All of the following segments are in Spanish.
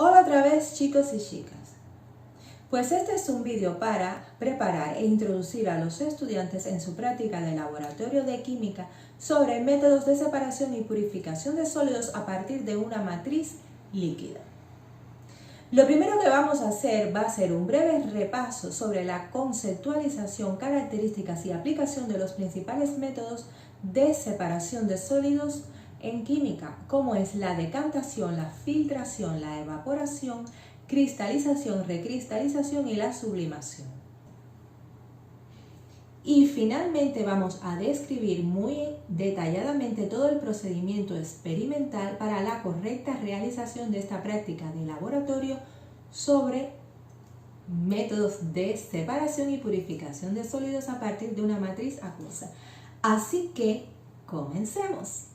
Hola otra vez, chicos y chicas. Pues este es un vídeo para preparar e introducir a los estudiantes en su práctica de laboratorio de química sobre métodos de separación y purificación de sólidos a partir de una matriz líquida. Lo primero que vamos a hacer va a ser un breve repaso sobre la conceptualización, características y aplicación de los principales métodos de separación de sólidos en química, como es la decantación, la filtración, la evaporación, cristalización, recristalización y la sublimación. Y finalmente vamos a describir muy detalladamente todo el procedimiento experimental para la correcta realización de esta práctica de laboratorio sobre métodos de separación y purificación de sólidos a partir de una matriz acuosa. Así que comencemos.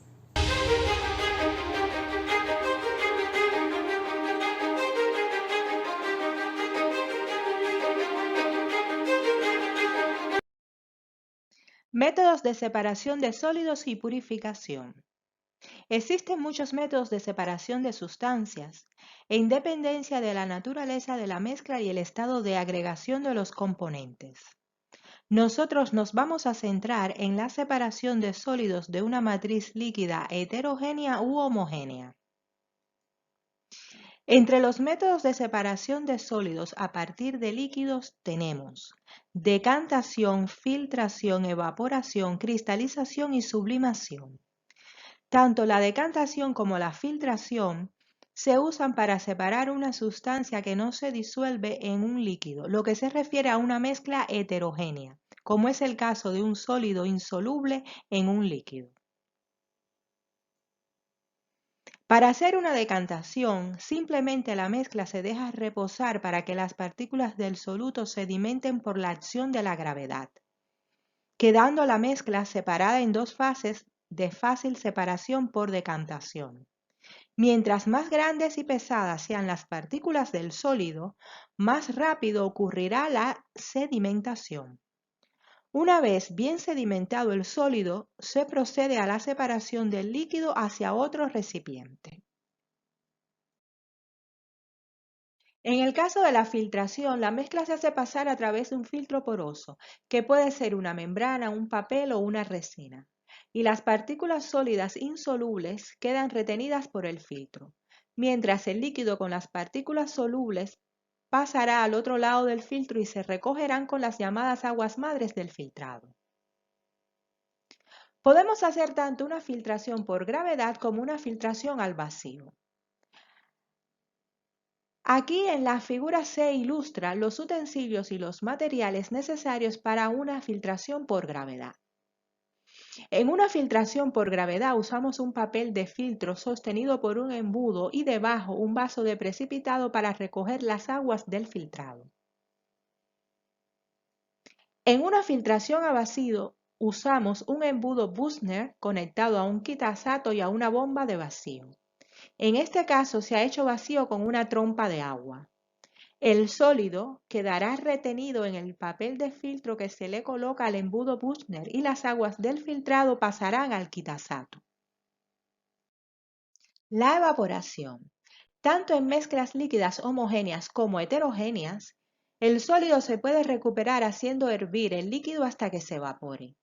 Métodos de separación de sólidos y purificación. Existen muchos métodos de separación de sustancias, en dependencia de la naturaleza de la mezcla y el estado de agregación de los componentes. Nosotros nos vamos a centrar en la separación de sólidos de una matriz líquida heterogénea u homogénea. Entre los métodos de separación de sólidos a partir de líquidos tenemos decantación, filtración, evaporación, cristalización y sublimación. Tanto la decantación como la filtración se usan para separar una sustancia que no se disuelve en un líquido, lo que se refiere a una mezcla heterogénea, como es el caso de un sólido insoluble en un líquido. Para hacer una decantación, simplemente la mezcla se deja reposar para que las partículas del soluto sedimenten por la acción de la gravedad, quedando la mezcla separada en dos fases de fácil separación por decantación. Mientras más grandes y pesadas sean las partículas del sólido, más rápido ocurrirá la sedimentación. Una vez bien sedimentado el sólido, se procede a la separación del líquido hacia otro recipiente. En el caso de la filtración, la mezcla se hace pasar a través de un filtro poroso, que puede ser una membrana, un papel o una resina, y las partículas sólidas insolubles quedan retenidas por el filtro, mientras el líquido con las partículas solubles pasará al otro lado del filtro y se recogerán con las llamadas aguas madres del filtrado. Podemos hacer tanto una filtración por gravedad como una filtración al vacío. Aquí en la figura se ilustra los utensilios y los materiales necesarios para una filtración por gravedad. En una filtración por gravedad usamos un papel de filtro sostenido por un embudo y debajo un vaso de precipitado para recoger las aguas del filtrado. En una filtración a vacío usamos un embudo Büchner conectado a un quitasato y a una bomba de vacío. En este caso se ha hecho vacío con una trompa de agua. El sólido quedará retenido en el papel de filtro que se le coloca al embudo Büchner y las aguas del filtrado pasarán al quitasato. La evaporación. Tanto en mezclas líquidas homogéneas como heterogéneas, el sólido se puede recuperar haciendo hervir el líquido hasta que se evapore,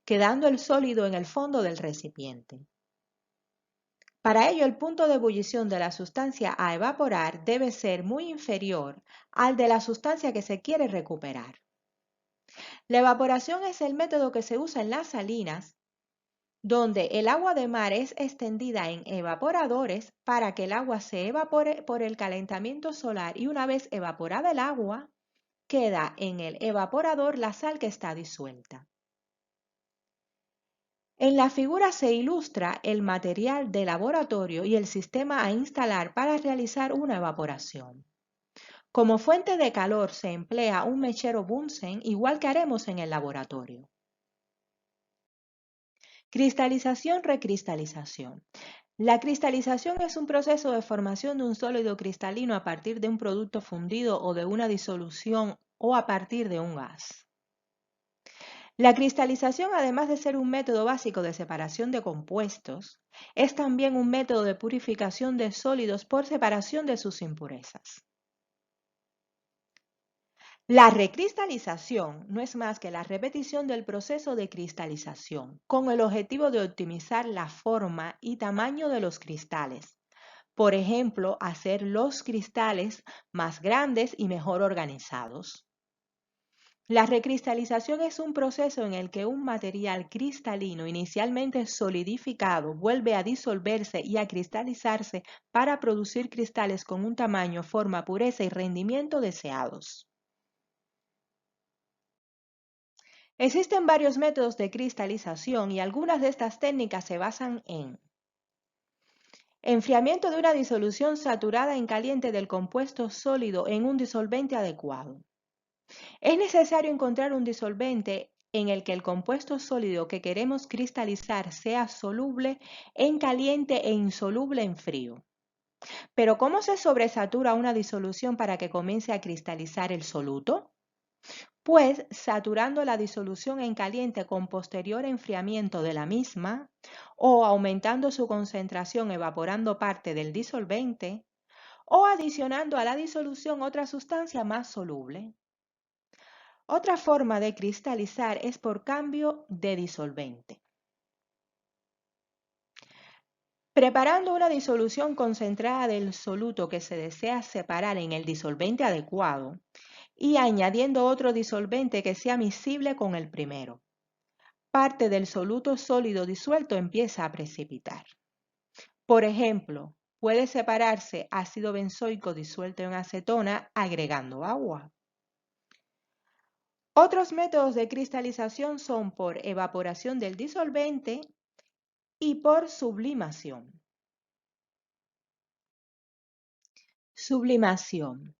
quedando el sólido en el fondo del recipiente. Para ello, el punto de ebullición de la sustancia a evaporar debe ser muy inferior al de la sustancia que se quiere recuperar. La evaporación es el método que se usa en las salinas, donde el agua de mar es extendida en evaporadores para que el agua se evapore por el calentamiento solar y una vez evaporada el agua, queda en el evaporador la sal que está disuelta. En la figura se ilustra el material de laboratorio y el sistema a instalar para realizar una evaporación. Como fuente de calor se emplea un mechero Bunsen, igual que haremos en el laboratorio. Cristalización, recristalización. La cristalización es un proceso de formación de un sólido cristalino a partir de un producto fundido o de una disolución o a partir de un gas. La cristalización, además de ser un método básico de separación de compuestos, es también un método de purificación de sólidos por separación de sus impurezas. La recristalización no es más que la repetición del proceso de cristalización, con el objetivo de optimizar la forma y tamaño de los cristales. Por ejemplo, hacer los cristales más grandes y mejor organizados. La recristalización es un proceso en el que un material cristalino inicialmente solidificado vuelve a disolverse y a cristalizarse para producir cristales con un tamaño, forma, pureza y rendimiento deseados. Existen varios métodos de cristalización y algunas de estas técnicas se basan en enfriamiento de una disolución saturada en caliente del compuesto sólido en un disolvente adecuado. Es necesario encontrar un disolvente en el que el compuesto sólido que queremos cristalizar sea soluble en caliente e insoluble en frío. Pero ¿cómo se sobresatura una disolución para que comience a cristalizar el soluto? Pues saturando la disolución en caliente con posterior enfriamiento de la misma o aumentando su concentración evaporando parte del disolvente o adicionando a la disolución otra sustancia más soluble. Otra forma de cristalizar es por cambio de disolvente. Preparando una disolución concentrada del soluto que se desea separar en el disolvente adecuado y añadiendo otro disolvente que sea miscible con el primero. Parte del soluto sólido disuelto empieza a precipitar. Por ejemplo, puede separarse ácido benzoico disuelto en acetona agregando agua. Otros métodos de cristalización son por evaporación del disolvente y por sublimación. Sublimación.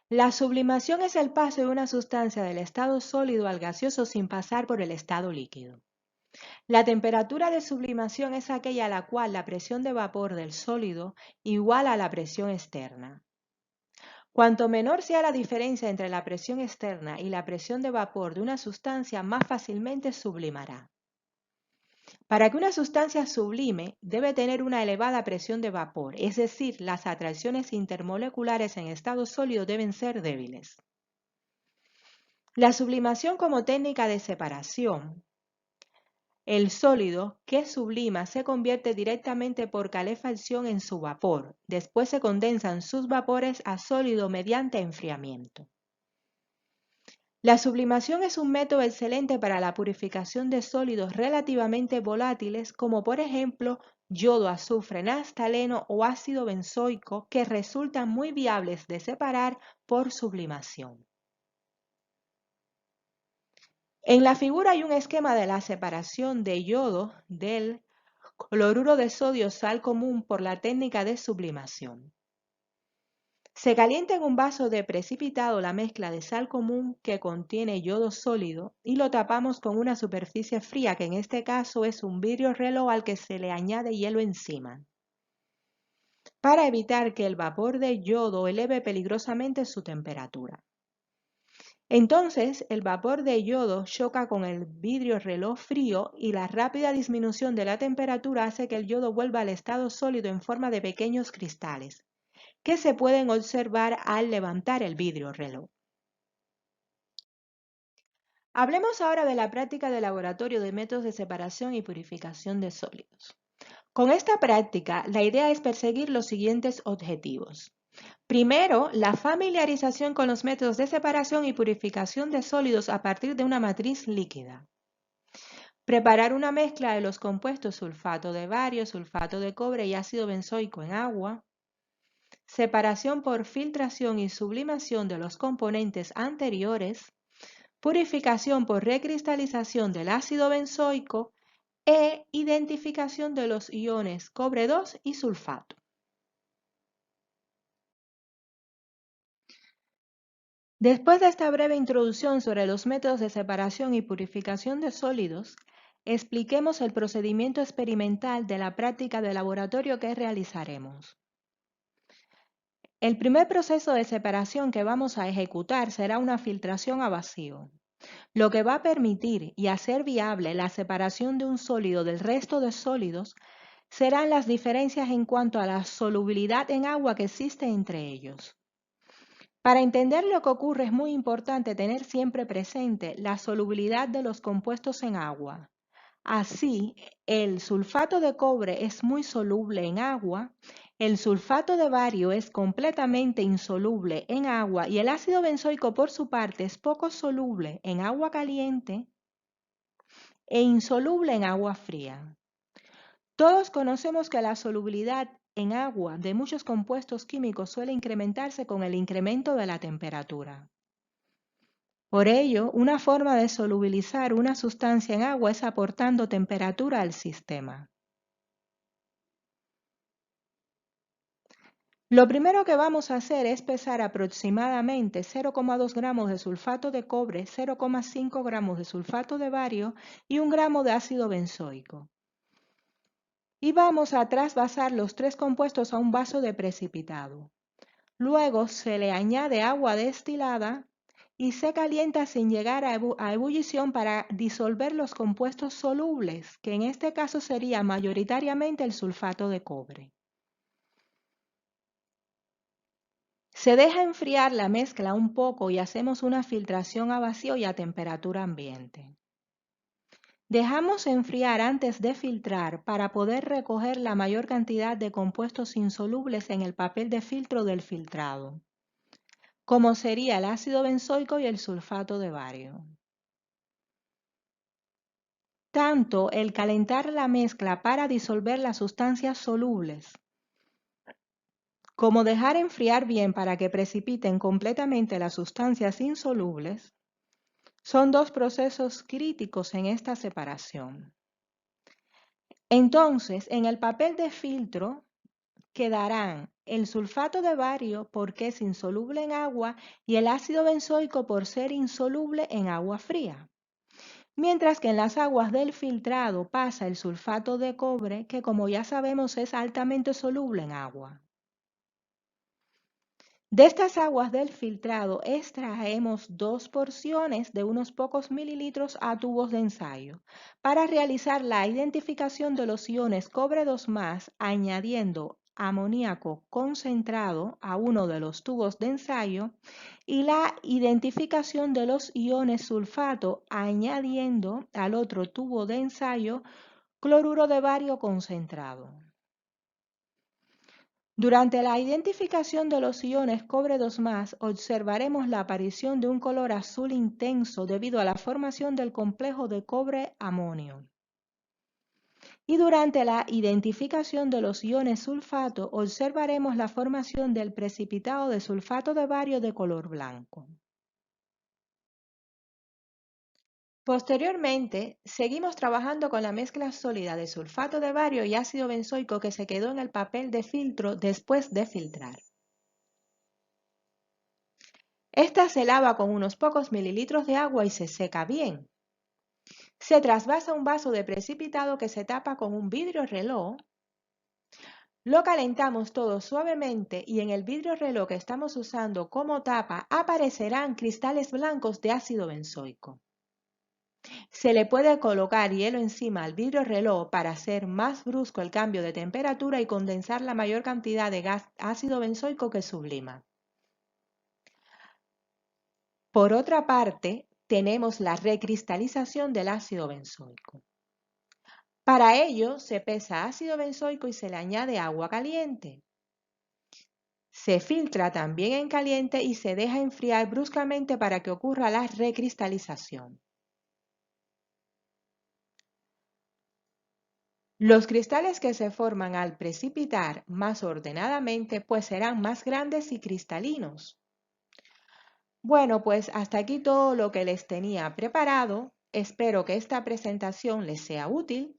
La sublimación es el paso de una sustancia del estado sólido al gaseoso sin pasar por el estado líquido. La temperatura de sublimación es aquella a la cual la presión de vapor del sólido iguala a la presión externa. Cuanto menor sea la diferencia entre la presión externa y la presión de vapor de una sustancia, más fácilmente sublimará. Para que una sustancia sublime, debe tener una elevada presión de vapor, es decir, las atracciones intermoleculares en estado sólido deben ser débiles. La sublimación como técnica de separación. El sólido que sublima se convierte directamente por calefacción en su vapor. Después se condensan sus vapores a sólido mediante enfriamiento. La sublimación es un método excelente para la purificación de sólidos relativamente volátiles como por ejemplo yodo, azufre, naftaleno o ácido benzoico que resultan muy viables de separar por sublimación. En la figura hay un esquema de la separación de yodo del cloruro de sodio sal común por la técnica de sublimación. Se calienta en un vaso de precipitado la mezcla de sal común que contiene yodo sólido y lo tapamos con una superficie fría, que en este caso es un vidrio reloj al que se le añade hielo encima, para evitar que el vapor de yodo eleve peligrosamente su temperatura. Entonces, el vapor de yodo choca con el vidrio reloj frío y la rápida disminución de la temperatura hace que el yodo vuelva al estado sólido en forma de pequeños cristales, que se pueden observar al levantar el vidrio reloj. Hablemos ahora de la práctica de laboratorio de métodos de separación y purificación de sólidos. Con esta práctica, la idea es perseguir los siguientes objetivos. Primero, la familiarización con los métodos de separación y purificación de sólidos a partir de una matriz líquida. Preparar una mezcla de los compuestos sulfato de bario, sulfato de cobre y ácido benzoico en agua. Separación por filtración y sublimación de los componentes anteriores. Purificación por recristalización del ácido benzoico e identificación de los iones cobre 2 y sulfato. Después de esta breve introducción sobre los métodos de separación y purificación de sólidos, expliquemos el procedimiento experimental de la práctica de laboratorio que realizaremos. El primer proceso de separación que vamos a ejecutar será una filtración a vacío. lo que va a permitir y hacer viable la separación de un sólido del resto de sólidos serán las diferencias en cuanto a la solubilidad en agua que existe entre ellos. Para entender lo que ocurre es muy importante tener siempre presente la solubilidad de los compuestos en agua. Así, el sulfato de cobre es muy soluble en agua, el sulfato de bario es completamente insoluble en agua y el ácido benzoico por su parte es poco soluble en agua caliente e insoluble en agua fría. Todos conocemos que la solubilidad en agua de muchos compuestos químicos suele incrementarse con el incremento de la temperatura. Por ello, una forma de solubilizar una sustancia en agua es aportando temperatura al sistema. Lo primero que vamos a hacer es pesar aproximadamente 0,2 gramos de sulfato de cobre, 0,5 gramos de sulfato de bario y 1 gramo de ácido benzoico. Y vamos a trasvasar los tres compuestos a un vaso de precipitado. Luego se le añade agua destilada y se calienta sin llegar a ebullición para disolver los compuestos solubles, que en este caso sería mayoritariamente el sulfato de cobre. Se deja enfriar la mezcla un poco y hacemos una filtración a vacío y a temperatura ambiente. Dejamos enfriar antes de filtrar para poder recoger la mayor cantidad de compuestos insolubles en el papel de filtro del filtrado, como sería el ácido benzoico y el sulfato de bario. Tanto el calentar la mezcla para disolver las sustancias solubles, como dejar enfriar bien para que precipiten completamente las sustancias insolubles, son dos procesos críticos en esta separación. Entonces, en el papel de filtro quedarán el sulfato de bario porque es insoluble en agua y el ácido benzoico por ser insoluble en agua fría. Mientras que en las aguas del filtrado pasa el sulfato de cobre, que como ya sabemos es altamente soluble en agua. De estas aguas del filtrado extraemos 2 porciones de unos pocos mililitros a tubos de ensayo para realizar la identificación de los iones cobre 2+, añadiendo amoníaco concentrado a uno de los tubos de ensayo y la identificación de los iones sulfato añadiendo al otro tubo de ensayo cloruro de bario concentrado. Durante la identificación de los iones cobre 2+, observaremos la aparición de un color azul intenso debido a la formación del complejo de cobre-amonio. Y durante la identificación de los iones sulfato, observaremos la formación del precipitado de sulfato de bario de color blanco. Posteriormente, seguimos trabajando con la mezcla sólida de sulfato de bario y ácido benzoico que se quedó en el papel de filtro después de filtrar. Esta se lava con unos pocos mililitros de agua y se seca bien. Se trasvasa un vaso de precipitado que se tapa con un vidrio reloj. Lo calentamos todo suavemente y en el vidrio reloj que estamos usando como tapa aparecerán cristales blancos de ácido benzoico. Se le puede colocar hielo encima al vidrio reloj para hacer más brusco el cambio de temperatura y condensar la mayor cantidad de gas ácido benzoico que sublima. Por otra parte, tenemos la recristalización del ácido benzoico. Para ello, se pesa ácido benzoico y se le añade agua caliente. Se filtra también en caliente y se deja enfriar bruscamente para que ocurra la recristalización. Los cristales que se forman al precipitar más ordenadamente pues serán más grandes y cristalinos. Bueno, pues hasta aquí todo lo que les tenía preparado. Espero que esta presentación les sea útil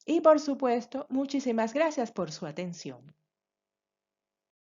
y por supuesto, muchísimas gracias por su atención.